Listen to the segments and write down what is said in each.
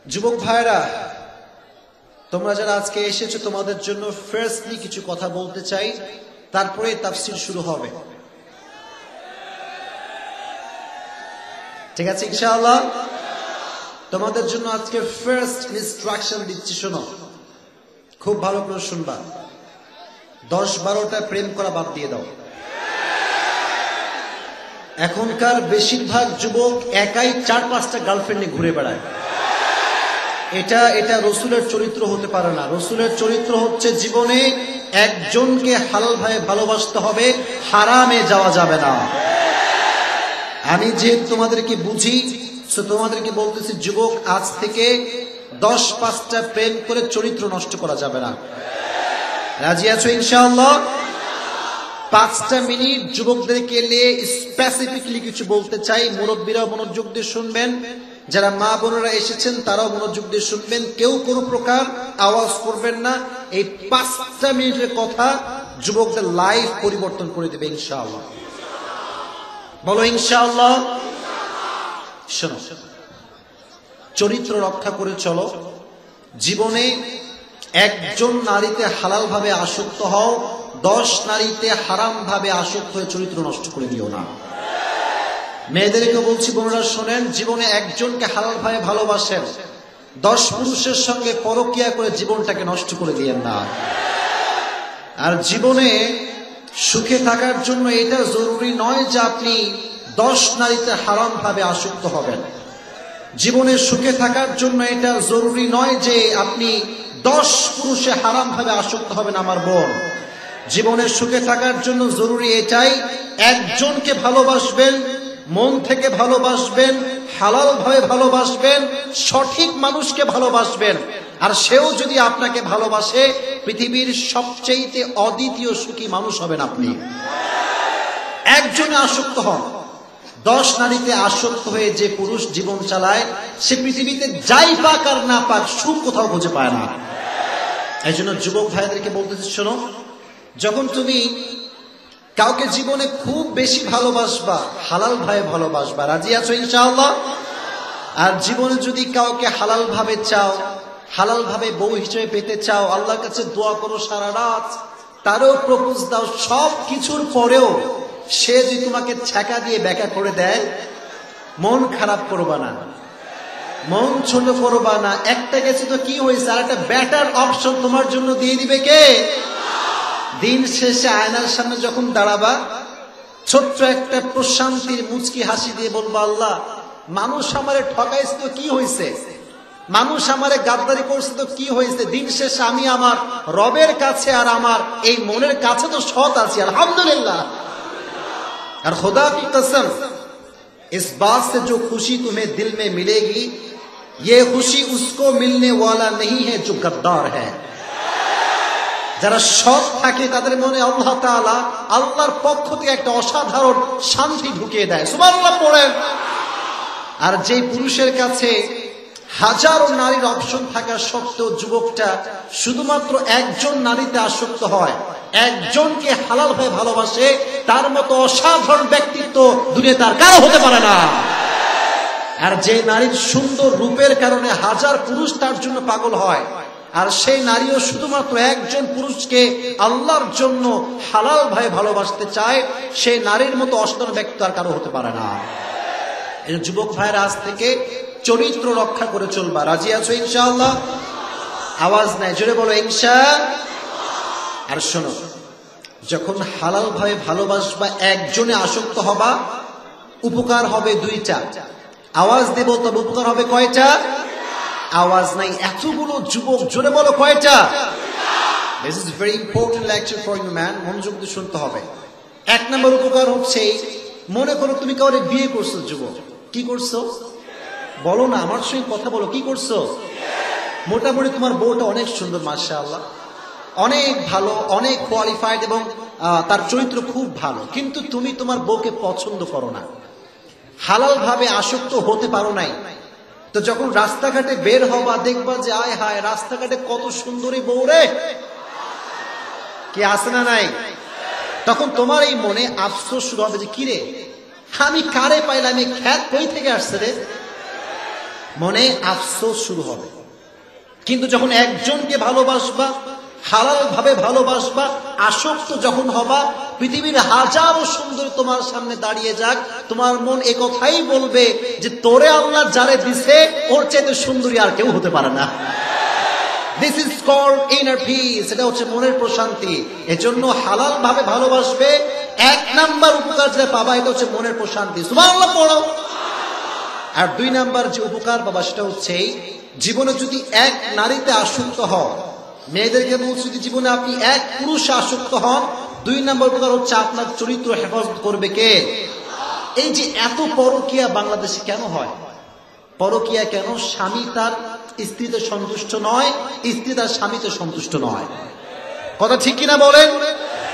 যুবক ভাইরা, তোমরা যারা আজকে এসেছো তোমাদের জন্য ফার্স্টলি কিছু কথা বলতে চাই, তারপরে তাফসীর শুরু হবে। ঠিক আছে ইনশাআল্লাহ? তোমাদের জন্য আজকে ফার্স্ট ইনস্ট্রাকশন দিচ্ছি, শোনো খুব ভালো করে শুনবা। 10-12টা প্রেম করা বাদ দিয়ে দাও। এখনকার বেশিরভাগ যুবক একাই 4-5টা গার্লফ্রেন্ড নিয়ে ঘুরে বেড়ায়। এটা রসুলের চরিত্র হতে পারে না। রসুলের চরিত্র হচ্ছে জীবনে একজনকে হালাল ভাবে ভালোবাসতে হবে, হারামে যাওয়া যাবে না। আমি যেহেতু তোমাদেরকে বুঝি, তোমাদেরকে বলতেছি যুবক, আজ থেকে 10-5টা প্রেম করে চরিত্র নষ্ট করা যাবে না। রাজি আছো ইনশাআল্লাহ? 5টা মিনিট যুবকদেরকে নিয়ে স্পেসিফিকলি কিছু বলতে চাই। মুরব্বীরাও মনোযোগ দিয়ে শুনবেন, যারা মা বোনেরা এসেছেন তারাও মনোযোগ দিয়ে শুনবেন। কেউ কোনো প্রকার আওয়াজ করবেন না। এই 5টা মিনিটের কথা যুবকদের লাইফ পরিবর্তন করে দেবে ইনশাআল্লাহ। বলো ইনশাআল্লাহ। শোনো, চরিত্র রক্ষা করে চলো। জীবনে একজন নারীতে হালাল ভাবে আসক্ত হও, 10 নারীতে হারাম ভাবে আসক্ত হয়ে চরিত্র নষ্ট করে দিও না। মেয়েদেরকে বলছি, বোনেরা শোনেন, জীবনে একজনকে হালাল ভাবে ভালোবাসেন, 10 পুরুষের সঙ্গে পরকিয়া করে জীবনটাকে নষ্ট করে দিয়েন না। আর জীবনে সুখে থাকার জন্য এটা জরুরি নয় যে আপনি 10 নারীতে হারাম ভাবে আসক্ত হবেন। জীবনে সুখে থাকার জন্য এটা জরুরি নয় যে আপনি 10 পুরুষে হারাম ভাবে আসক্ত হবেন। আমার বোন, জীবনে সুখে থাকার জন্য জরুরি এটাই, একজনকে ভালোবাসবেন, মন থেকে ভালোবাসবেন, হালাল ভাবে ভালোবাসবেন, সঠিক মানুষকে ভালোবাসবেন। আর সেও যদি আপনাকে ভালোবাসে, পৃথিবীর সবচেয়ে অদ্বিতীয় সুখী মানুষ হবেন আপনি। একজনে আসক্ত হন। 10 নারীতে আসক্ত হয়ে যে পুরুষ জীবন চালায়, সে পৃথিবীতে যাই পাক আর না পাক সুখ কোথাও খুঁজে পায় না। এই জন্য যুবক ভাইদেরকে বলতেছি, শোনো, যখন তুমি কাউকে জীবনে খুব বেশি ভালোবাসবা, হালাল ভাবে ভালোবাসবা। রাজি আছো ইনশাআল্লাহ? আর জীবনে যদি কাউকে হালাল ভাবে চাও, হালাল ভাবে বউ হিসেবে পেতে চাও, আল্লাহর কাছে দোয়া করো সারা রাত, তারও প্রপোজ দাও, সব কিছুর পরেও সে যদি তোমাকে ছ্যাঁকা দিয়ে ব্যাকা করে দেয়, মন খারাপ করবা না, মন ছোট করবা না। একটা গেছে তো কি হয়েছে, আর একটা বেটার অপশন তোমার জন্য দিয়ে দিবে কে? দিন শেষে আয়নার সামনে যখন দাঁড়াবা, ছোট্ট একটা প্রশান্তির মুচকি হাসি দিয়ে বলবো, আল্লাহ, মানুষ আমারে ঠকাইছে তো কি হয়েছে, মানুষ আমারে গাদ্দারি করছে তো কি হয়েছে, দিন শেষে আমি আমার রবের কাছে আর আমার এই মনের কাছে তো সৎ আছি, আলহামদুলিল্লাহ। और खुदा की कसम, इस बात से जो खुशी तुम्हें दिल में मिलेगी, ये खुशी उसको मिलने वाला नहीं है जो गद्दार है। যারা সৎ থাকে তাদের মনে আল্লাহ তাআলা আল্লাহর পক্ষ থেকে একটা অসাধারণ শান্তি ঢুকিয়ে দেয়। সুবহানাল্লাহ পড়েন। আর যে পুরুষের কাছে হাজারো নারীর অপশন থাকা সত্ত্বেও যুবকটা শুধুমাত্র একজন নারীতে আসক্ত হয়, একজনকে হালাল হয়ে ভালোবাসে, তার মতো অসাধারণ ব্যক্তিত্ব দুনিয়াতে তার কারো হতে পারে না। আর যে নারীর সুন্দর রূপের কারণে হাজার পুরুষ তার জন্য পাগল হয়, আর সেই নারীও শুধুমাত্র একজন পুরুষকে আল্লাহর জন্য হালাল ভাবে ভালোবাসতে চায়, সেই নারীর মতো অসাধারণ ব্যক্তি আর কারো হতে পারে না। এই যুবক ভাইয়ের আজ থেকে চরিত্র রক্ষা করে চলবা। রাজি আছো ইনশাআল্লাহ? আওয়াজ নাই, জোরে বলো ইনশাআল্লাহ। আর শোনো, যখন হালাল ভাবে ভালোবাসবা, একজনে আসক্ত হবা, উপকার হবে 2টা। আওয়াজ দেব, তবে উপকার হবে কয়টা? আওয়াজ নাই। এতগুলো যুবক, জোরে বলো কয়টা? This is very important lecture for you man, মনোযোগ দিয়ে শুনতে হবে। 1 নম্বর উপকার হচ্ছে, মনে করো তুমি কাউরে বিয়ে করছো, যুবক, কি করছো বলো না, আমার সঙ্গে কথা বলো, কি করছো? মোটামুটি তোমার বউটা অনেক সুন্দর, মাশাআল্লাহ, অনেক ভালো, অনেক কোয়ালিফাইড এবং তার চরিত্র খুব ভালো, কিন্তু তুমি তোমার বউকে পছন্দ করো না, হালাল ভাবে আসক্ত হতে পারো নাই। তো যখন রাস্তাঘাটে বের হবা, দেখবা যে আয় হায়, রাস্তাঘাটে কত সুন্দরী বউ রে, কি আছে না নাই? তখন তোমার এই মনে আফসোস শুরু হবে যে, কিরে, আমি কারে পাইলাম, এই খ্যাত কই থেকে আসছে রে, মনে আফসোস শুরু হবে। কিন্তু যখন একজনকে ভালোবাসবা, হালাল ভাবে ভালোবাসবা, আসক্ত যখন হবা, পৃথিবীর হাজারো সুন্দর তোমার সামনে দাঁড়িয়ে যাক, তোমার মন এ কথাই বলবে যে তোরে আল্লাহ যারে দিছে ওর চাইতে সুন্দরী আর কেউ হতে পারে না। This is called inner peace, এটা হচ্ছে মনের প্রশান্তি। এজন্য হালাল ভাবে ভালোবাসবে, এক নাম্বার উপকার যেটা পাবা এটা হচ্ছে মনের প্রশান্তি। সুবহানাল্লাহ পড়ো। আর দুই নাম্বার যে উপকার পাবা সেটা হচ্ছে জীবনে যদি এক নারীতে আসক্ত হও, মেয়েদেরকে বলছি যদি জীবনে আপনি এক পুরুষে আসক্ত হন, দুই নম্বর উপকার হচ্ছে আপনার চরিত্র হেফাজত করবে কে? এই যে এত পরকীয়া বাংলাদেশে কেন হয়? পরকীয়া কেন? স্বামী তার স্ত্রীতে সন্তুষ্ট নয়, স্ত্রী তার স্বামীতে সন্তুষ্ট নয়। কথা ঠিক কিনা বলেন?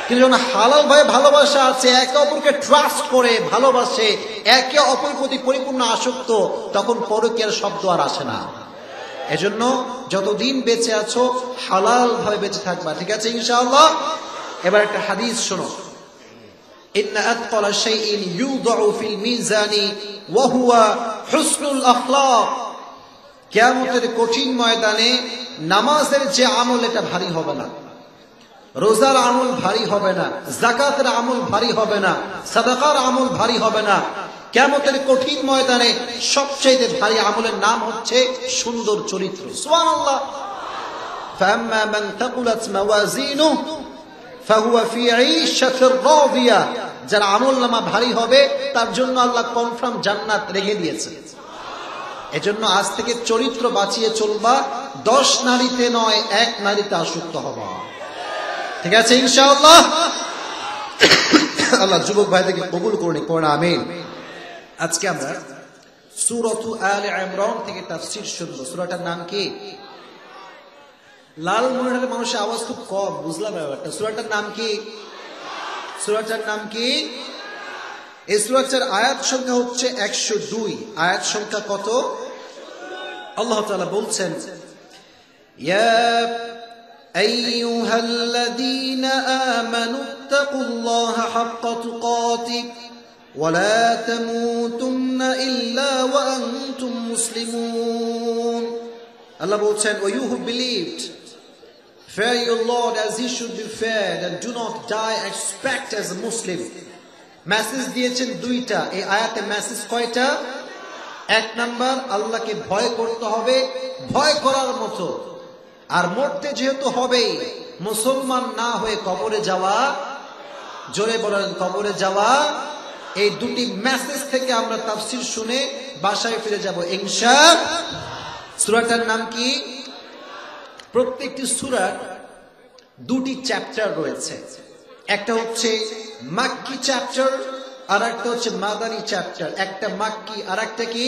কিন্তু যখন হালাল ভাবে ভালোবাসা আছে, একে অপরকে ট্রাস্ট করে ভালোবাসে, একে অপরের প্রতি পরিপূর্ণ আসক্ত, তখন পরকীয়ার শব্দ আর আসে না। এজন্য যতদিন বেঁচে আছো হালাল ভাবে বেঁচে থাকবা, ঠিক আছে ইনশাআল্লাহ। এবার একটা হাদিস শোনো। ইন্না আতকালা শাইইন ইউদাউ ফিল মিজানি ওয়া হুয়া হুসনুল আখলাক। কিয়ামতের কঠিন ময়দানে নামাজের যে আমল এটা ভারী হবে না, রোজার আমল ভারী হবে না, যাকাতের আমল ভারী হবে না, সাদাকার আমল ভারী হবে না। কিয়ামতের কঠিন ময়দানে সবচেয়ে ভারী আমলের নাম হচ্ছে সুন্দর চরিত্র। সুবহানাল্লাহ। ফাম্মা মান তাকুলাত মাওয়াজিনুহু ফাহুয়া ফি ঈশাতির রাদিয়া। যার আমলনামা ভারী হবে তার জন্য আল্লাহ কনফার্ম জান্নাত রেখে দিয়েছে। এজন্য আজ থেকে চরিত্র বাঁচিয়ে চলবা, 10 নারীতে নয়, এক নারীতে আসক্ত হবা, ঠিক আছে ইনশাআল্লাহ। আল্লাহ যুবক ভাইদেরকে কবুল করুন, পড়ুন আমিন। আজকে আমরা সূরাতু আলে ইমরান থেকে তাফসীর শুনবো। সূরাটার নাম কি? লাল মনিটরের মানুষের আওয়াজ খুব কম, বুঝলাম ব্যাপারটা। সূরাটার নাম কি? সূরাটার নাম কি? এই সূরাটার আয়াত সংখ্যা হচ্ছে 102। আয়াত সংখ্যা কত? আল্লাহ তাআলা বলছেন, ইয়া আইয়ুহাল্লাযীনা আমানুত্তাকুল্লাহা হাক্কা তুকাতিহ ওয়া লা তামুতুন্না ইল্লা ওয়া আনতুম মুসলিমুন। আল্লাহ বলছেন, O you who believed, fear your Lord as he should be feared and do not die except as a Muslim. Message দিয়েছেন দুইটা। এই আয়াতে মেসেজ কয়টা? এক নাম্বার, আল্লাহকে ভয় করতে হবে, ভয় করার মতো। আর মরতে যেহেতু হবেই, মুসলমান না হয়ে কবরে যাওয়া, জোরে বলেন কবরে যাওয়া। এই দুটি মেসেজ থেকে আমরা তাফসীর শুনে বাসায় ফিরে যাব ইনশাআল্লাহ। সূরাটার নাম কি? প্রত্যেকটি সূরার দুটি চ্যাপ্টার রয়েছে। একটা হচ্ছে মাক্কি চ্যাপ্টার আর একটা হচ্ছে মাদানী চ্যাপ্টার। একটা মাক্কি আর একটা কি?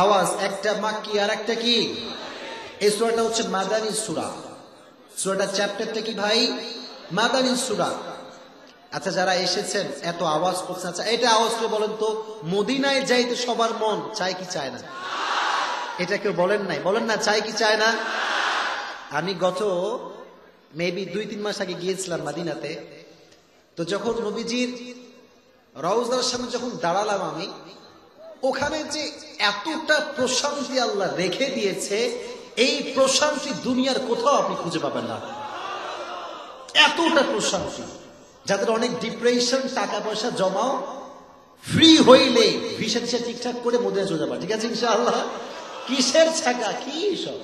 আওয়াজ। একটা মাক্কি আর একটা কি? এই সূরাটা হচ্ছে মাদানী সূরা। সূরাটার চ্যাপ্টারটা কি ভাই? মাদানী সূরা। আচ্ছা, যারা এসেছেন এত আওয়াজ করছেন, আচ্ছা এটা আওয়াজ করে বলেন তো, মদিনায় যাইতে সবার মন চায় কি চায় না? এটা কেউ বলেন নাই? বলেন না, চাই কি চায় না? আমি গত মেবি 2-3 মাস আগে গিয়েছিলাম মদিনাতে। তো যখন নবীজির রওজার সামনে যখন দাঁড়ালাম আমি, ওখানে যে এতটা প্রশান্তি আল্লাহ রেখে দিয়েছে, এই প্রশান্তি দুনিয়ার কোথাও আপনি খুঁজে পাবেন না। এতটা প্রশান্তি, যাদের অনেক ডিপ্রেশন, টাকা পয়সা জমাও, ফ্রি হইলে ভিসা টিসা ঠিকঠাক করে মদিনা চলে যাবা, ঠিক আছে ইনশাআল্লাহ। কিসের ছাকা, কি সব?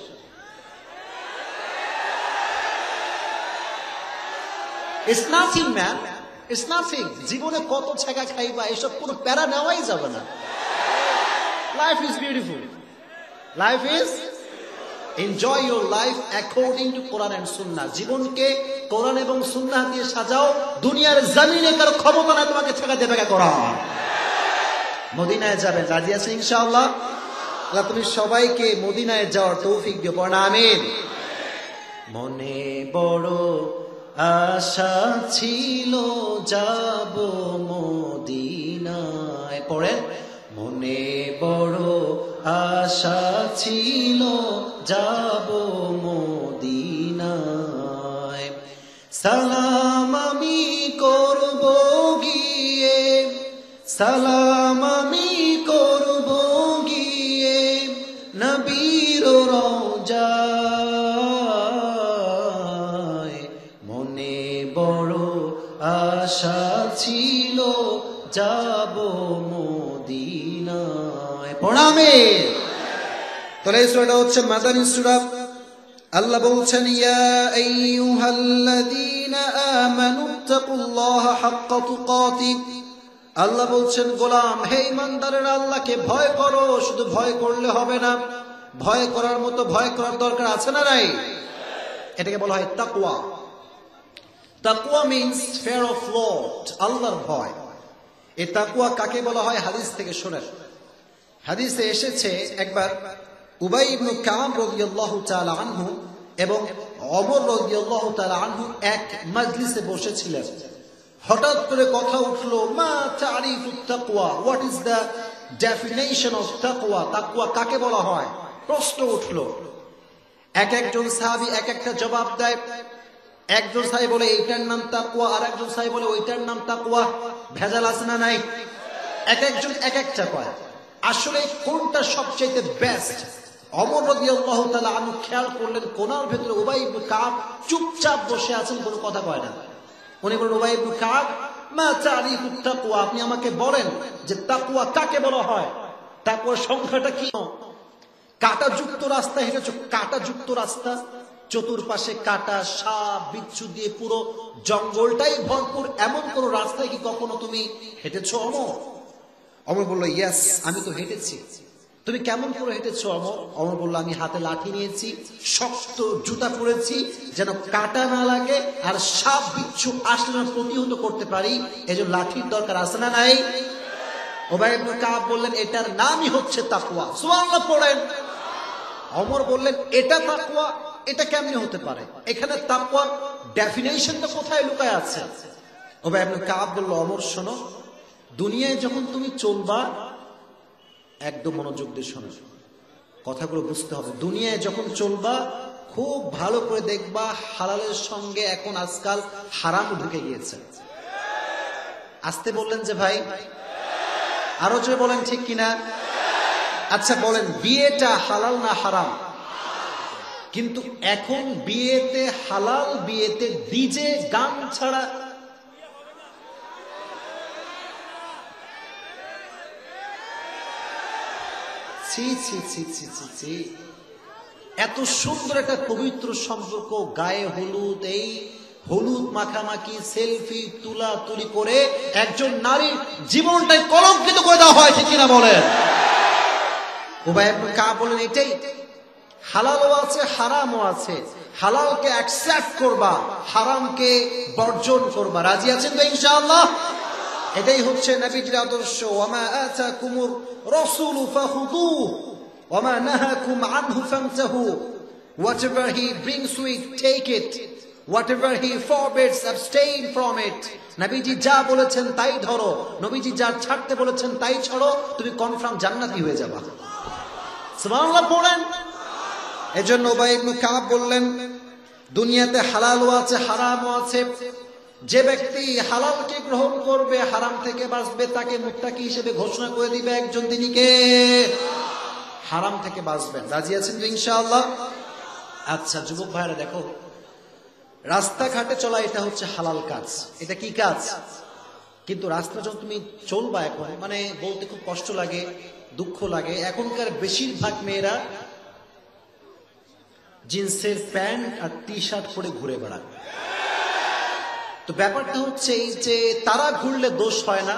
It's nothing, man. It's nothing. জীবনে কত ছাকা খাইবা, এসব কোনো প্যারা নেওয়াই যাবে না। Life is beautiful. Life is enjoy your life according to Quran and Sunnah. জীবনকে কোরআন এবং সুন্নাহ দিয়ে সাজাও। দুনিয়ার জমিনে কারো ক্ষমতা নাই তোমাকে ছাকা দেবে কোরআন। মদিনায় যাবেন, রাজি আছেন ইনশাআল্লাহ? আল্লাহ তুমি সবাইকে মদিনায় যাওয়ার তৌফিক দিও, পড়া আমিন। মনে বড় আশা ছিল যাব মদিনায়, পড়েন। মনে বড় আশা ছিল যাব মদিনায়, সালাম আমি করব গিয়ে, সালাম আমি করব গিয়ে, যায়, মনে বড় আশা ছিল যাব মদিনায়। প্রণামে। তাহলে এই সূরাটা হচ্ছে মাদানী সূরা। আল্লাহ বলছেন ইয়া আইয়ুহাল্লাযীনা আমানু তাকুল্লাহা হাক্কা তুকাতিহ। আল্লাহ বলছেন গোলাম, হে ঈমানদারেরা, আল্লাহকে ভয় করো। শুধু ভয় করলে হবে না, ভয় করার মতো ভয় করার দরকার আছে না নাই? এটাকে বলা হয় তাকওয়া। তাকওয়া মিন্স ফিয়ার অফ লর্ড, আল্লাহর ভয়। এই তাকওয়া কাকে বলা হয়? হাদিস থেকে শুনেন। হাদিসে এসেছে একবার উবাই ইবনে কাব রাদিয়াল্লাহু তাআলা আনহু এবং ওমর রাদিয়াল্লাহু তাআলা আনহু এক মজলিসে বসেছিলেন। হঠাৎ করে কথা উঠলো, মা তারিফুত তাকওয়া, what is the definition of তাকওয়া? তাকওয়া কাকে বলা হয়? প্রশ্ন উঠলো। একজন সাহাবী এক একটা জবাব দেয়। একজন সাহাবী বলে এইটার নাম তাকওয়া, আর একজন সাহাবী বলে ওইটার নাম তাকওয়া। ভেজাল আছে না নাই? একজন এক একটা কয়। আসলে কোনটা সবচেয়ে বেস্ট? ওমর রাদিয়াল্লাহু তাআলা আনহু খেয়াল করলেন কোনার ভেতরে উবাই ইবনে কাব চুপচাপ বসে আছেন, কোনো কথা কয় না। উনি বলেন, উবাই ইবনে কাব, মা তারিফুত তাকওয়া, আপনি আমাকে বলেন যে তাকওয়া কাকে বলা হয়? তাকওয়ার সংখ্যাটা কি? কাঁটাযুক্ত রাস্তা হেঁটেছো? কাঁটাযুক্ত রাস্তা, চতুর্পাশে কাঁটা, সাপ, বিচ্ছু দিয়ে পুরো জঙ্গলটাই ভরপুর, এমন কোন রাস্তায় কি কখনো তুমি হেঁটেছো অমর? অমর বলল, ইয়েস, আমি তো হেঁটেছি। তুমি কেমন করে হেঁটেছো অমর? অমর বলল, আমি হাতে লাঠি নিয়েছি, শক্ত জুতা পরেছি, যেন কাঁটা না লাগে আর সাপ বিচ্ছু আসলে না প্রতিহত করতে পারি, এজন্য লাঠির দরকার আছে না নাই? উবাই ইবনে কাব বললেন, এটার নামই হচ্ছে তাকওয়া। সুবহানাল্লাহ পড়েন। ওমর বললেন, এটা তাকওয়া? এটা কেমনে হতে পারে? এখানে তাকওয়ার ডেফিনেশনটা কোথায় লুকায় আছে? উবাই ইবনে কাব বলল, ওমর শোনো, দুনিয়ায় যখন তুমি চলবা, একদম মনোযোগ দিয়ে শোনো, কথাগুলো বুঝতে হবে। দুনিয়ায় যখন চলবা খুব ভালো করে দেখবা হালালের সঙ্গে এখন আজকাল হারাম ঢুকে গিয়েছে। আসতে বললেন যে ভাই, আরো জোরে বলেন ঠিক কিনা? আচ্ছা বলেন, বিয়েটা হালাল না হারাম? কিন্তু এখন বিয়েতে হালাল, বিয়েতে ডিজে গান ছাড়া এত সুন্দর একটা পবিত্র সম্পর্ক, গায়ে হলুদ, এই হলুদ মাখামাখি, সেলফি তুলা তুলি করে একজন নারীর জীবনটাই কলঙ্কিত করে দেওয়া হয়, ঠিক কিনা বলেন? উবাই ইবনে কাব বলেন, এটাই হালালও আছে হারামও আছে। হালালকে অ্যাকসেপ্ট করবা, হারামকে বর্জন করবা। রাজি আছেন তো ইনশাআল্লাহ? এটাই হচ্ছে নবীজির আদর্শ। ওয়ামা আতাকুমুর রাসূলু ফাখুযুহু ওয়ামা নাহাকুম আনহু ফান্তাহু। Whatever he brings you, take it. Whatever he forbids, abstain from it. নবীজি যা বলেছেন তাই ধরো, নবীজি যা ছাড়তে বলেছেন তাই ছাড়ো, তুমি কনফার্ম জান্নাতি হয়ে যাবা। সুবহানাল্লাহ পড়েন। এজন্য উবাই ইবনে কাব বললেন, দুনিয়াতে হালালও আছে হারামও আছে। যে ব্যক্তি হালালকে গ্রহণ করবে, হারাম থেকে বাঁচবে, তাকে মুত্তাকি হিসেবে ঘোষণা করে দিবে একজন, তিনি কে? হারাম থেকে বাঁচবেন। রাজি আছেন তো ইনশাআল্লাহ? আচ্ছা যুবক ভাইরা দেখো, রাস্তাঘাটে চলা এটা হচ্ছে হালাল কাজ। এটা কি কাজ? কিন্তু রাস্তা যখন তুমি চলবা, এখন মানে বলতে খুব কষ্ট লাগে, দুঃখ লাগে, এখনকার বেশিরভাগ মেয়েরা জিন্সের প্যান্ট আর টি শার্ট পরে ঘুরে বেড়ায়। তো ব্যাপারটা হচ্ছে এই যে তারা ঘুরলে দোষ হয় না,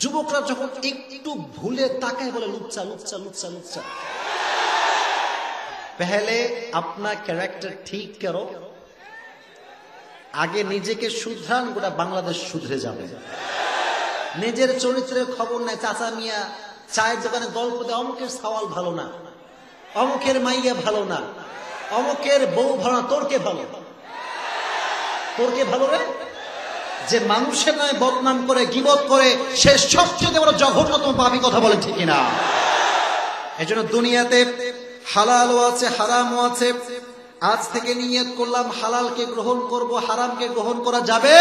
যুবকরা যখন একটু ভুলে তাকায় বলে লুচ্চা লুচ্চা লুচ্চা লুচ্চা। পহলে আপনার ক্যারেক্টার ঠিক করো, আগে নিজেকে শুধরান, গোটা বাংলাদেশ শুধরে যাবে। নিজের চরিত্রের খবর নেয়, চাচা মিয়া চায়ের দোকানে গল্প দেয়, অমুকের সওয়াল ভালো না, অমুকের মাইয়া ভালো না, অমুকের বউ ভালো না, তোর কে ভালো? তোর কে ভালো রে? যে মানুষের নয় বদনাম করে, গীবত করে, সে সবচেয়ে বড় জঘন্যতম পাপী। কথা বলে ঠিক কিনা? এজন্য দুনিয়াতে হালালও আছে হারামও আছে। আজ থেকে নিয়ত করলাম হালালকে গ্রহণ করব, হারামকে গ্রহণ করা যাবে।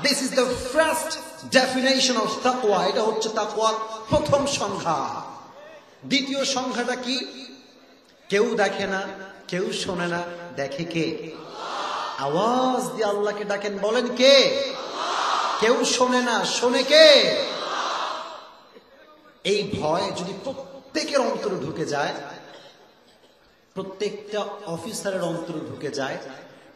This is the first definition of তাকওয়া। এটা হচ্ছে তাকওয়ার প্রথম সংজ্ঞা। দ্বিতীয় সংজ্ঞাটা কি? কেউ দেখে না, কেউ শোনে না, দেখে কে? আওয়াজ দিয়ে আল্লাহকে ডাকেন, বলেন কে? কেউ শোনে না, শোনে কে? এই ভয় যদি প্রত্যেকের অন্তরে ঢুকে যায়, প্রত্যেকটা অফিসারের অন্তরে ঢুকে যায়,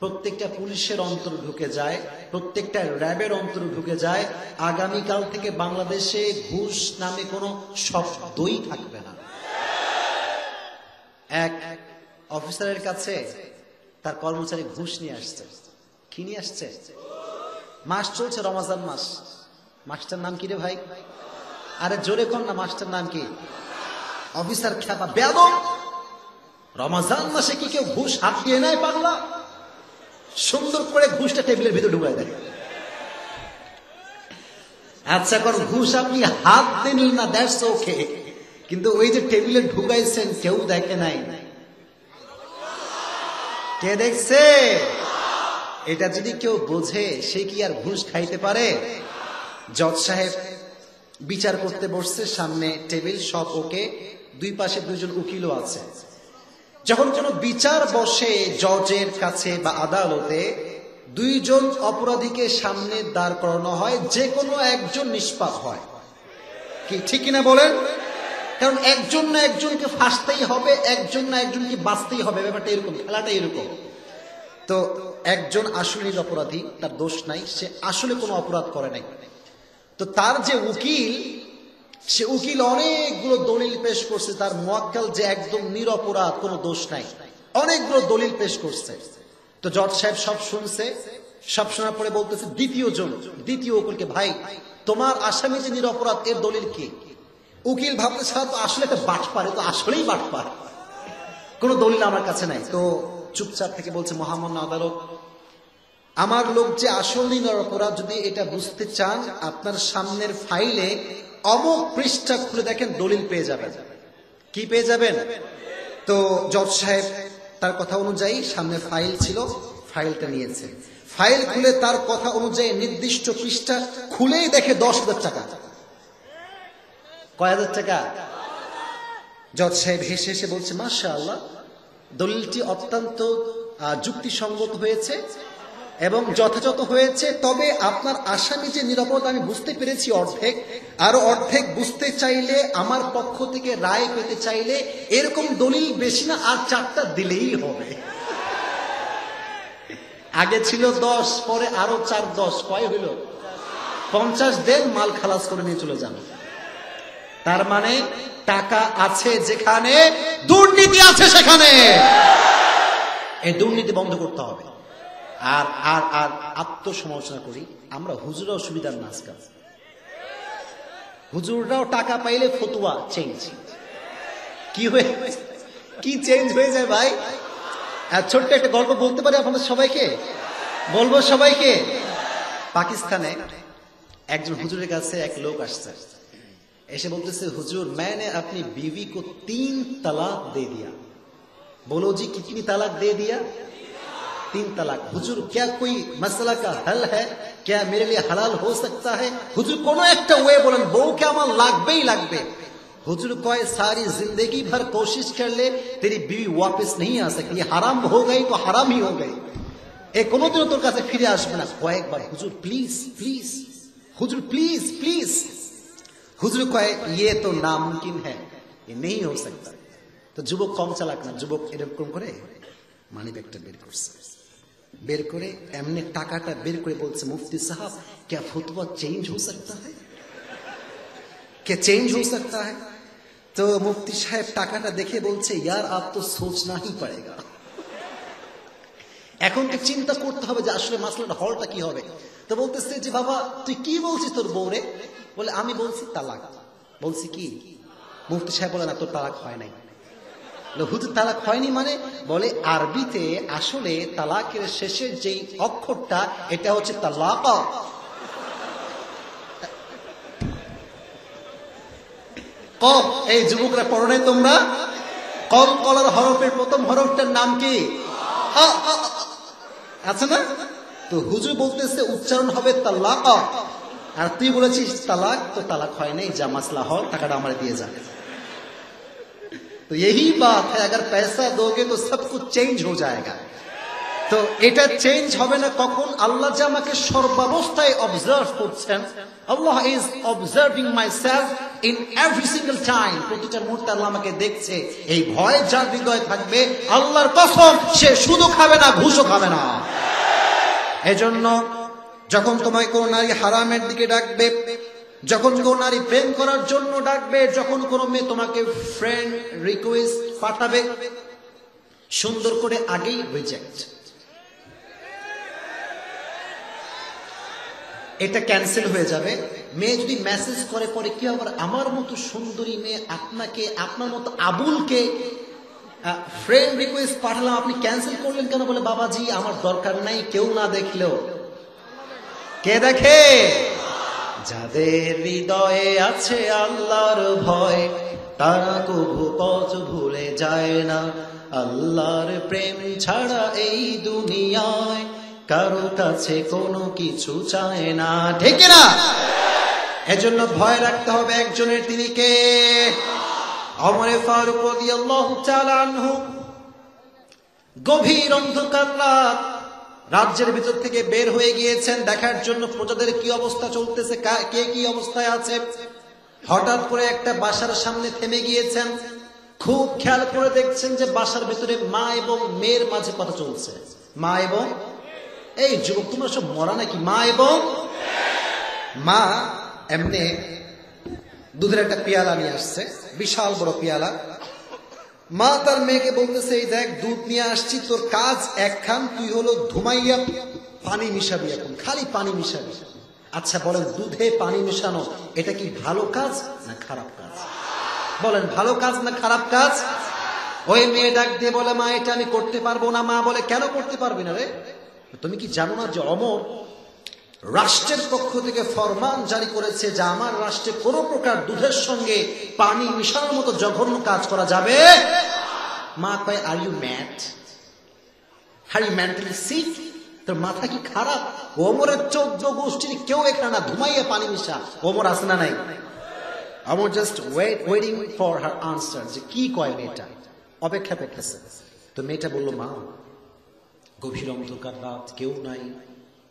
প্রত্যেকটা পুলিশের অন্তরে ঢুকে যায়, প্রত্যেকটা র্যাবের অন্তরে ঢুকে যায়, আগামীকাল থেকে বাংলাদেশে ঘুষ নামে কোনো শব্দই থাকবে না। এক অফিসারের কাছে তার কর্মচারী ঘুষ নিয়ে আসছে। কি নিয়ে আসছে? মাস চলছে, রমজান মাস। মাসটার নাম কি রে ভাই? আরে জোরে কর না, মাসটার নাম কি? অফিসার খেপা, বেয়াদব, রমজান মাসে কি কেউ ঘুষ হাত দিয়ে নেয় পাগলা? সুন্দর করে ঘুষটা টেবিলের ভিতরে ঢুকায় দেয়। আচ্ছা কর, ঘুষ আপনি হাত দেন না, দ্যাটস ওকে, কিন্তু ওই যে টেবিলে ঢুকাইছেন কেউ দেখে নাই। কে দেখছে? এটা যদি কেউ বোঝে, সে কি আর ঘুষ খাইতে পারে? জজ সাহেব বিচার করতে বসছে, সামনে টেবিল, সব ওকে, দুই পাশে দুইজন উকিলও আছে। যখন কোনো বিচার বসে জজের কাছে বা আদালতে, দুইজন অপরাধীকে সামনে দাঁড় করানো হয়, যে কোনো একজন নিষ্পাপ হয়। কি ঠিক কিনা বলেন? কারণ একজন না একজনকে ফাঁসতেই হবে, একজন না একজনকে বাঁচতেই হবে। ব্যাপারটা এরকম, খেলাটা এরকম। তো একজন আসলে অপরাধী, তার দোষ নাই, সে আসলে কোনো অপরাধ করে নাই। তো তার যে উকিল, সে উকিল অনেকগুলো দলিল পেশ করছে, তার মুয়াক্কাল যে একদম নিরপরাধ, কোনো দোষ নাই, অনেকগুলো দলিল পেশ করছে। তো জজ সাহেব সব শুনছে, সব শোনার পরে বলতেছে দ্বিতীয় উকিলকে, ভাই তোমার আসামি যে নিরপরাধ, এর দলিল কি? উকিল ভাবতে ছাড়া তো আসলে একটা বাটপার, তো আসলেই বাটপার, কোনো দলিল আমার কাছে নাই। তো চুপচাপ থেকে বলছে, মহামান্য আদালত, আমার লোক যে আসলেই নিরপরাধ, যদি এটা বুঝতে চান, আপনার সামনের ফাইলে অমুক পৃষ্ঠা খুলে দেখেন, দলিল পেয়ে যাবেন। কি পেয়ে যাবেন? তো জজ সাহেব তার কথা অনুযায়ী সামনে ফাইল ছিল, ফাইলটা নিয়েছে। ফাইল খুলে তার কথা অনুযায়ী নির্দিষ্ট পৃষ্ঠা খুলেই দেখে 10,000 টাকা। কয় হাজার টাকা? জজ সাহেব হেসে হেসে বলছে, মাশাআল্লাহ, দলিলটি অত্যন্ত যুক্তিসঙ্গত হয়েছে এবং যথাযথ হয়েছে। তবে আপনার আসামি যে নিরপরাধ আমি বুঝতে পেরেছি অর্ধেক, আরো অর্ধেক বুঝতে চাইলে, আমার পক্ষ থেকে রায় পেতে চাইলে, এরকম দলিল বেশি না আর 4টা দিলেই হবে। আগে ছিল 10, পরে আরো 4, 10, কয় হইল? 50 দেন, মাল খালাস করে নিয়ে চলে যান। তার মানে টাকা আছে যেখানে, দুর্নীতি আছে সেখানে। এই দুর্নীতি বন্ধ করতে হবে। আর আর আর আত্মসমালোচনা করি, আমরা হুজুরাও সুবিধার না। আজকাল হুজুররাও টাকা পাইলে ফতুয়া চেঞ্জ। কি চেঞ্জ হয়ে যায় ভাই? আর ছোট্ট একটা গল্প বলতে পারি আপনাদের সবাইকে, বলবো সবাইকে। পাকিস্তানে একজন হুজুরের কাছে এক লোক আসছে, এসে বলতেছে, হুজুর मैंने अपनी बीवी को 3 तलाक दे दिया। बोलो जी कितनी तलाक दे दिया? 3 तलाक। हुजूर क्या कोई मसला का हल है? क्या मेरे लिए हलाल हो सकता है? हुजूर कोनो একটা ওয়ে বলেন, বউকে আমার লাগবেই লাগবে। हुजूर কয়, सारी जिंदगी भर कोशिश कर ले, तेरी बीवी वापस नहीं आ सकती, हराम हो गई तो हराम ही हो गई, এ কোনোদিনও তোর কাছে ফিরে আসবে না। কয়েকবার, হুজুর please please, Hazur please please. हुजूर কয়, ये तो नामुमकिन है, ये नहीं हो सकता। তো যুবক কম চালাক না, যুবক এরকম করে মানি ব্যাগটা বের করছে, বের করে এমনি টাকাটা বের করে বলছে, মুফতি সাহেব क्या फतवा चेंज हो सकता है? क्या चेंज हो सकता है? तो मुफ्ती साहेब টাকাটা দেখে বলছে, यार आप तो सोचना ही पड़ेगा। এখন তো চিন্তা করতে হবে যে আসলে মাসলার হলটা কি হবে। তো বলতেছে যে, বাবা তুই কি বলছিস তোর বউরে? বলে, আমি বলছি তালাক। বলছি কি? মুফতি সাহেব বলে, না তোর তালাক হয় নাই। হুজুর তালাক হয়নি মানে? বলে, আরবিতে আসলে তালাকের শেষের যেই অক্ষরটা, এটা হচ্ছে তালাক। কফ, এই যুবকরা পড়ো নাই তোমরা? কল কলার হরফের প্রথম হরফটার নাম কি? আছে না? তো হুজুর বলতেছে উচ্চারণ হবে তালাক, আর তুই বলেছিস তালাক, তো তালাক হয় নাই, যা মাসলা হল, টাকাটা আমার দিয়ে যা। तो यही बात है, अगर पैसा दोगे तो सब कुछ चेंज हो जाएगा। তো এটা চেঞ্জ হবে না কখন? আল্লাহ যে আমাকে সর্বাবস্থায় অবজার্ভ করছেন, Allah is observing myself in every single time. প্রতিটা মুহূর্তে আল্লাহ আমাকে দেখছে। এই ভয় যার হৃদয়ে থাকবে, আল্লাহর কসম, সে সুদও খাবে না, ঘুষও খাবে না। এজন্য যখন তোমায় কোন নারী হারামের দিকে ডাকবে, যখন কোন নারী প্রেম করার জন্য ডাকবে, যখন কোন মেয়ে তোমাকে ফ্রেন্ড রিকোয়েস্ট পাঠাবে, সুন্দর করে আগেই রিজেক্ট, এটা ক্যান্সেল হয়ে যাবে। মেয়ে যদি মেসেজ করে পরে কি আবার আমার মতো সুন্দরী মেয়ে আপনাকে, আপনার মতো আবুলকে ফ্রেন্ড রিকোয়েস্ট পাঠালাম, আপনি ক্যান্সেল করলেন কেন? বলে বাবাজি আমার দরকার নাই, কেউ না দেখলেও। কে দেখে? যাদের হৃদয়ে আছে আল্লাহর ভয়, তারা কবু পথ ভুলে যায় না। আল্লাহর প্রেম ছাড়া এই দুনিয়ায় কারো কাছে কোনো কিছু চায় না, ঠিক না? এজন্য ভয় রাখতে হবে একজনের, তিনি কে? ওমর ফারুক রাদিয়াল্লাহু তাআলা আনহু। গভীর অন্ধকার রাত, রাজ্যের ভিতর থেকে বের হয়ে গিয়েছেন দেখার জন্য প্রজাদের কি অবস্থা চলতেছে, কে কি অবস্থায় আছে। হঠাৎ করে একটা বাসার সামনে থেমে গিয়েছেন। খুব খেয়াল করে দেখছেন যে বাসার ভিতরে মা এবং মেয়ের মাঝে কথা চলছে। মা এবং, এই যুবক তোমরা সব মরা নাকি? মা এবং মা এমনি দুধের একটা পেয়ালা নিয়ে আসছে, বিশাল বড় পেয়ালা। মা তার মেয়েকে বলতেছে, এই দেখ দুধ নিয়ে আসছি, তোর কাজ একখান, তুই হলো ধুমাইয়া পানি মিশাবি, এখন খালি পানি মিশাবি। আচ্ছা বলেন, দুধে পানি মিশানো এটা কি ভালো কাজ না খারাপ কাজ? বলেন, ভালো কাজ না খারাপ কাজ? ওই মেয়ে ডাক দিয়ে বলে, মা এটা আমি করতে পারবো না। মা বলে, কেন করতে পারবি না রে? তুমি কি জানো না যে অমর রাষ্ট্রের পক্ষ থেকে ফরমান জারি করেছে যে আমার রাষ্ট্রে কোন প্রকার দুধের সঙ্গে পানি মিশানোর মতো জঘন্য কাজ করা যাবে? মা কয়, are you mad? Are you mentally sick? তোর মাথা কি খারাপ? ওমরের 14 গোষ্ঠীর কেউ এখানে না ধুমাইয়া পানি মিশা। ওমর আছে না নাই? Omar just waiting for her answer, যে কি কয় মেয়েটা, অপেক্ষা করতেছে। তো মেয়েটা বলল, মা গভীর অন্ধকার রাত, কেউ নাই,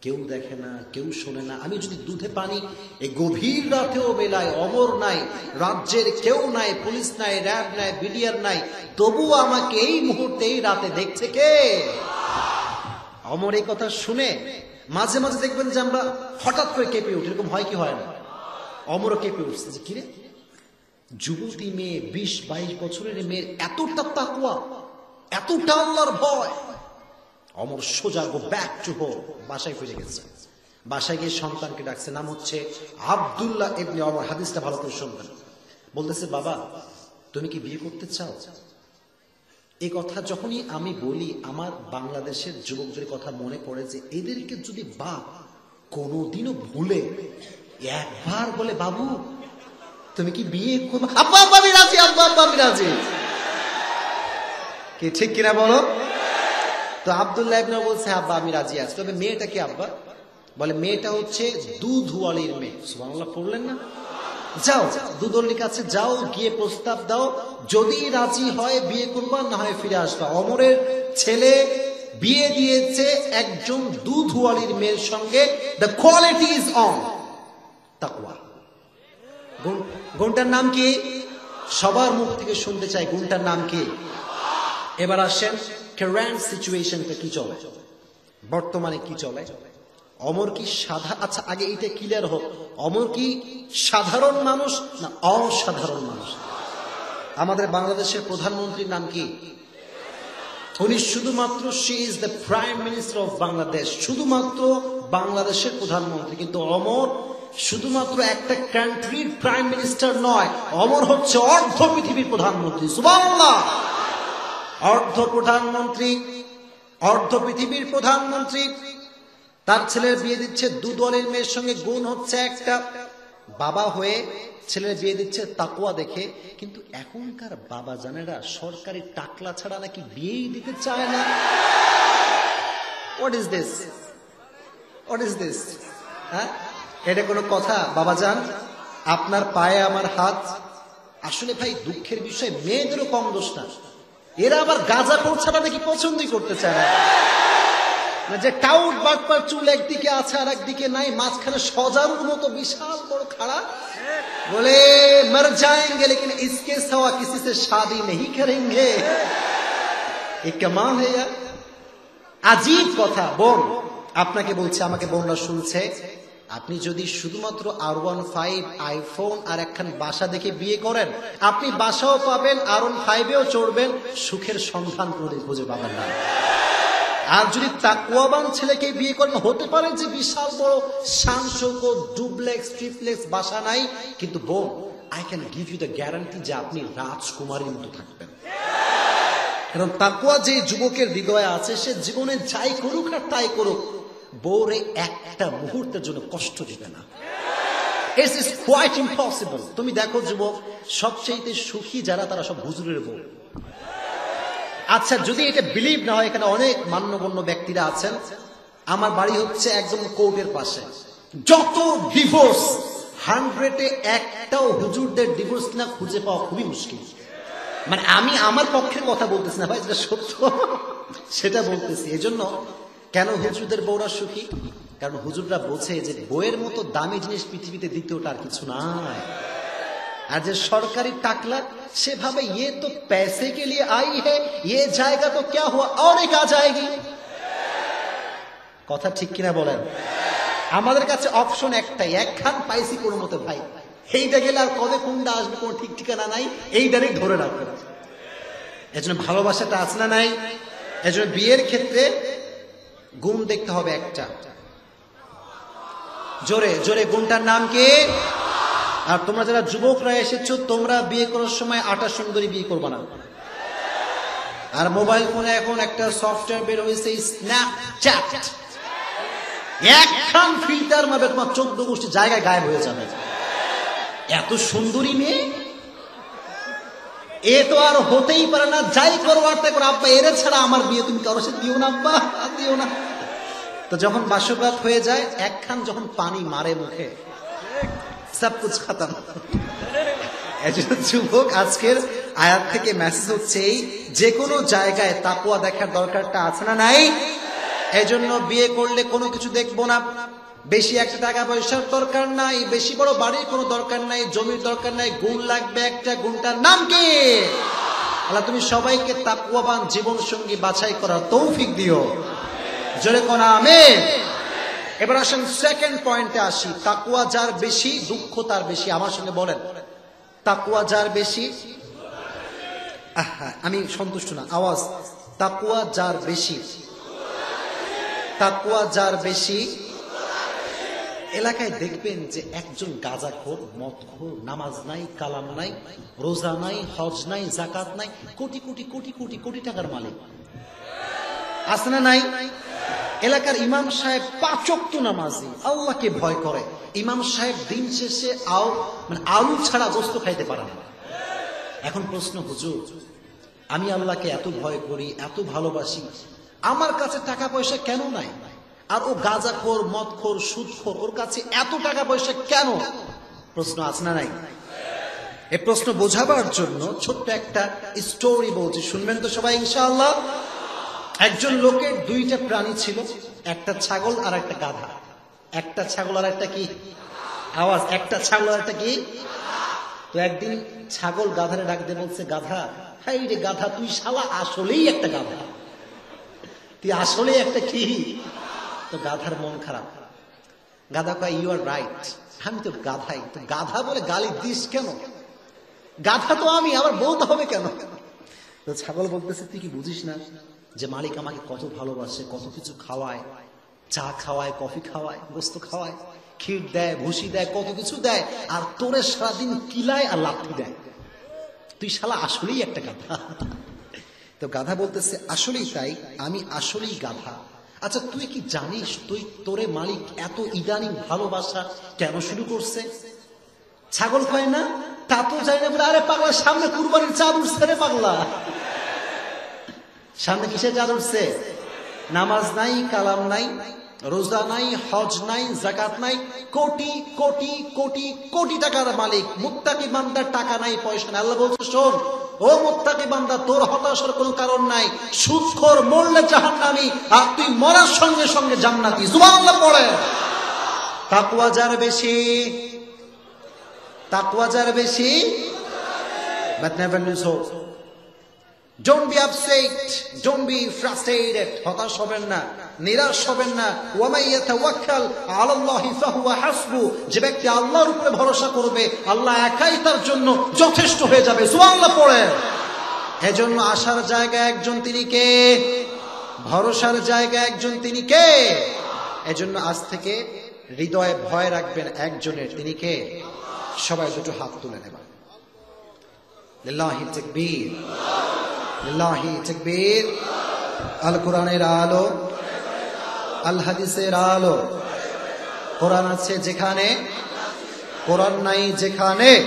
কেউ দেখে না, কেউ শোনে না, আমি যদি দুধে পানি এই গভীর রাতেও বেলায়, অমর নাই, রাজ্যের কেউ নাই, পুলিশ নাই, র্যাব নাই, বিডিআর নাই, তবুও আমাকে এই মুহূর্তে এই রাতে দেখছে কে? অমর এই কথা শুনে মাঝে মাঝে দেখবেন যে আমরা হঠাৎ করে কেঁপে উঠি, এরকম হয় কি হয় না? অমরও কেঁপে উঠছে যে কিরে, যুবতী মেয়ে, 20-22 বছরের মেয়ে, এতটা তাকওয়া, এতটা আল্লাহর ভয়। অমর সোজা গো ব্যাক টু হোম, বাসায় ফিরে গেছে। বাসায় গিয়ে সন্তানকে ডাকছে, নাম হচ্ছে আব্দুল্লাহ ইবনে ওমর। হাদিসটা ভালো করে শুনবেন। বলতেছে, বাবা তুমি কি বিয়ে করতে চাও? এই কথা যখনই আমি বলি, আমার বাংলাদেশের যুবকদের কথা মনে পড়ে যে এদেরকে যদি বাপ কোনোদিনও ভুলে একবার বলে, বাবু তুমি কি বিয়ে করবে? আব্বা আব্বা আমি রাজি, আব্বা আব্বা আমি রাজি। কি ঠিক কিনা বলো? তো আব্দুল্লাহ ইবনে বলছে, আব্বা আমি রাজি আছি, তবে মেয়েটা কি আব্বা? বলে, মেয়েটা হচ্ছে দুধওয়ালির মেয়ে। সুবহানাল্লাহ পড়লেন না? যাও দুধওয়ালির কাছে যাও, গিয়ে প্রস্তাব দাও, যদি রাজি হয় বিয়ে করবা, না হয় ফিরে আসবা। অমরের ছেলে বিয়ে দিয়েছে একজন দুধওয়ালির মেয়ের সঙ্গে। দ্য কোয়ালিটি ইজ অন তাকওয়া। গুণটার নাম কি? সবার মুখ থেকে শুনতে চাই, গুণটার নাম কি? এবার আসেন কারেন্ট সিচুয়েশনটা কি চলে, বর্তমানে কি চলে। অমর কি আচ্ছা আগে এটা ক্লিয়ার হোক, অমর কি সাধারণ মানুষ না অসাধারণ মানুষ? আমাদের বাংলাদেশের প্রধানমন্ত্রীর নাম কি? উনি শুধুমাত্র, she is the prime minister of Bangladesh, শুধুমাত্র বাংলাদেশের প্রধানমন্ত্রী। কিন্তু অমর শুধুমাত্র একটা কান্ট্রির প্রাইম মিনিস্টার নয়, অমর হচ্ছে অর্ধ পৃথিবীর প্রধানমন্ত্রী। সুবহানাল্লাহ! অর্ধ প্রধানমন্ত্রী, অর্ধ পৃথিবীর প্রধানমন্ত্রী। তার ছেলের বিয়ে দিচ্ছে দুধওয়ালির মেয়ের সঙ্গে। গুণ হচ্ছে একটা, বাবা হয়ে ছেলের বিয়ে দিচ্ছে তাকওয়া দেখে। কিন্তু এখনকার বাবা জানেরা সরকারি টাকলা ছাড়া নাকি বিয়েই দিতে চায় না। What is this? What is this? হ্যাঁ, এটা কোনো কথা? বাবা জান, আপনার পায়ে আমার হাত, আসলে ভাই দুঃখের বিষয়, মেয়েদেরও কম দোষ না। এরা আবার গাঁজা ছাড়া নাকি পছন্দই করতে চায় না। যে টাউট বাটপার চুল একদিকে আছে আর একদিকে নাই, মাঝখানে সজারুর মতো বিশাল বড় খাড়া, বলে মর যায়েঙ্গে লেকিন ইসকে সওয়া কিসি সে শাদি নেহি করেঙ্গে। এ কামাল হে ইয়ার। আজীব কথা। বোন আপনাকে বলছে, আমাকে বোনরা শুনছে, আপনি যদি শুধুমাত্র R15 আইফোন আর একখান বাসা দেখে বিয়ে করেন, আপনি বাসাও পাবেন, R15-এও চড়বেন, সুখের সন্ধান করে খুঁজে পাবেন না। আর যদি তাকওয়াবান ছেলেকে বিয়ে করেন, হতে পারে যে বিশাল বড় শানশোক ডুপ্লেক্স ট্রিপ্লেক্স বাসা নাই, কিন্তু বোন I can give you the guarantee যে আপনি রাজকুমারীর মতো থাকবেন। কারণ তাকওয়া যে যুবকের হৃদয়ে আছে, সে জীবনে যাই করুক আর তাই করুক, বউরে একটা মুহূর্তের জন্য কষ্ট দিবে না। It is quite impossible. তুমি দেখো যুবক, সবচেয়ে সুখী যারা, তারা সব হুজুরের বউ। আচ্ছা, যদি এটা বিলিভ না হয়, এখানে অনেক মান্যগণ্য ব্যক্তিরা আছেন। আমার বাড়ি হচ্ছে একদম কোর্টের পাশে। যত ডিভোর্স 100-এ একটাও হুজুরদের ডিভোর্স না খুঁজে পাওয়া খুবই মুশকিল। মানে আমি আমার পক্ষের কথা বলতেছি না ভাই, যেটা সত্য সেটা বলতেছি। এজন্য কেন হুজুরদের বউরা সুখী? কারণ হুজুররা বোঝে যে বইয়ের মতো দামি জিনিস পৃথিবীতে দ্বিতীয়টা আর কিছু নাই। আর যে সরকারি টাকলা, সেভাবে ইয়ে তো पैसे के लिए आई है, ये जाएगा तो क्या हुआ, और एक आ जाएगी। কথা ঠিক কিনা বলেন? আমাদের কাছে অপশন একটাই, একখান পাইছি কোনো মতে ভাই, এইটা গেলে আর কবে কোনটা আসবে কোনো ঠিক ঠিকানা নাই, এইটারই ধরে রাখবে। এজন্য ভালোবাসাটা আছে না নাই? এজন্য বিয়ের ক্ষেত্রে গুণ দেখতে হবে একটা, জোরে জোরে, গুণটার নাম কি? আর তোমরা যারা যুবকরা এসেছো, তোমরা বিয়ে করার সময় 28 সুন্দরী বিয়ে করবে না। আর মোবাইল ফোনে এখন একটা সফটওয়্যার বের হয়েছে, স্ন্যাপচ্যাট, একখান ফিল্টার মারবে, তোমার 14 গোষ্ঠী জায়গায় গায়েব হয়ে যাবে। এত সুন্দরী মেয়ে, এ তো আর হতেই পারে না, যাই করো আর তাই করো, আব্বা এরা ছাড়া আমার বিয়ে তুমি কারোর সাথে দিও না, আব্বা দিও না। তো যখন বাসরাত হয়ে যায়, একখান যখন পানি মারে মুখে, সব কুছ খতম। যুবক, আজকের আয়াত থেকে মেসেজ হচ্ছে, যে কোনো জায়গায় তাকওয়া দেখার দরকারটা আছে না নাই? এজন্য বিয়ে করলে কোনো কিছু দেখবো না, বেশি একটা টাকা পয়সার দরকার নাই, বেশি বড় বাড়ির কোনো দরকার নাই, জমির দরকার নাই, গুণ লাগবে একটা, গুণটার নাম কি? আল্লাহ তুমি সবাইকে তাকওয়াবান জীবন সঙ্গী বাছাই করার তৌফিক দিও, জোরে কোন আমিন। এবার আসেন সেকেন্ড পয়েন্টে আসি। তাকওয়া যার বেশি, দুঃখ তার বেশি। আমার সঙ্গে বলেন, তাকওয়া যার বেশি, আমি সন্তুষ্ট না, আওয়াজ, তাকওয়া যার বেশি, তাকওয়া যার বেশি। এলাকায় দেখবেন যে একজন গাঁজাখোর, মদখোর, নামাজ নাই, কালাম নাই, রোজা নাই, হজ নাই, যাকাত নাই, কোটি কোটি কোটি কোটি কোটি টাকার মালিক আছে না নাই? এলাকার ইমাম সাহেব 5 ওয়াক্ত নামাজি, আল্লাহকে ভয় করে। ইমাম সাহেব দিন শেষে আলু ছাড়া গোস্ত খাইতে পারে না। এখন প্রশ্ন, হুজুর আমি আল্লাহকে এত ভয় করি, এত ভালোবাসি, আমার কাছে টাকা পয়সা কেন নাই? আর ও গাঁজাখোর, মদখোর, সুদখোর, ওর কাছে এত টাকা পয়সা কেন? প্রশ্ন আছে না নাই? এই প্রশ্ন বোঝাবার জন্য ছোট্ট একটা স্টোরি বলছি, শুনবেন তো সবাই ইনশাআল্লাহ। একজন লোকের 2টা প্রাণী ছিল, একটা ছাগল আর একটা গাধা। একটা ছাগল আর একটা কি? আওয়াজ, একটা ছাগল আর একটা কি? তো একদিন ছাগল গাধারে ডাক দিয়ে বলছে, গাধা, হাই রে গাধা, তুই শালা আসলেই একটা গাধা, তুই আসলেই একটা কি? তো গাধার মন খারাপ। গাধা কয়, ইউ আর রাইট, আমি তো গাধাই, তো গাধা বলে গালি দিস কেন? গাধা তো আমি, আবার বলতে হবে কেন? তো ছাগল বলতেছে, তুই কি বুঝিস না যে মালিক আমাকে কত ভালোবাসে, কত কিছু খাওয়ায়, চা খাওয়ায়, কফি খাওয়ায়, গোস্ত খাওয়ায়, ক্ষীর দেয়, ভুসি দেয়, কত কিছু দেয়, আর তোরে সারাদিন কিলায় আর লাথি দেয়, তুই শালা আসলেই একটা গাধা। তো গাধা বলতেছে, আসলেই তাই, আমি আসলেই গাধা। আচ্ছা তুই কি জানিস তোরে মালিক এত ইদানিং ভালোবাসা কেন শুরু করছে? ছাগল কয়, না তা তো জানি না। বলে, আরে পাগলা, সামনে কুরবানির চাঁদ উঠছে রে পাগলা। সামনে কিসের চাঁদ উঠছে? নামাজ নাই, কালাম নাই, রোজা নাই, হজ নাই, যাকাত নাই, কোটি কোটি কোটি কোটি টাকার মালিক মুত্তাকি বান্দার টাকা নাই, পয়সা নাই। আল্লাহ বলছে, শোন ও মুত্তাকি বান্দা, তোর হতাশার কোনো কারণ নাই। সুদখোর মরলে জাহান্নামী, আর তুই মরার সঙ্গে সঙ্গে জান্নাতি। সুবহানাল্লাহ পড়ে। তাকওয়া যার বেশি, তাকওয়া যার বেশি, but never lose hope. Don't be upset, don't be frustrated. হতাশ হবেন না, নিরাশ হবেন না। ওয়ামান ইয়াতাওয়াক্কাল আলাল্লাহি ফাহুয়া হাসবু। যে ব্যক্তি আল্লাহর উপরে ভরসা করবে, আল্লাহ একাই তার জন্য যথেষ্ট হয়ে যাবে। সুবহানাল্লাহ পড়ে। এজন্য আশার জায়গা একজন, তিনি কে? ভরসার জায়গা একজন, তিনি কে? এজন্য আজ থেকে হৃদয়ে ভয় রাখবেন একজনের, তিনি কে? সবাই দুটো হাত তুলে নেবেন। লিল্লাহি তাকবীর, লিল্লাহি তাকবীর। আল কোরআনের আলো, আল হাদিসের আলো। কোরআন আছে যেখানে, কোরআন নাই যেখানে।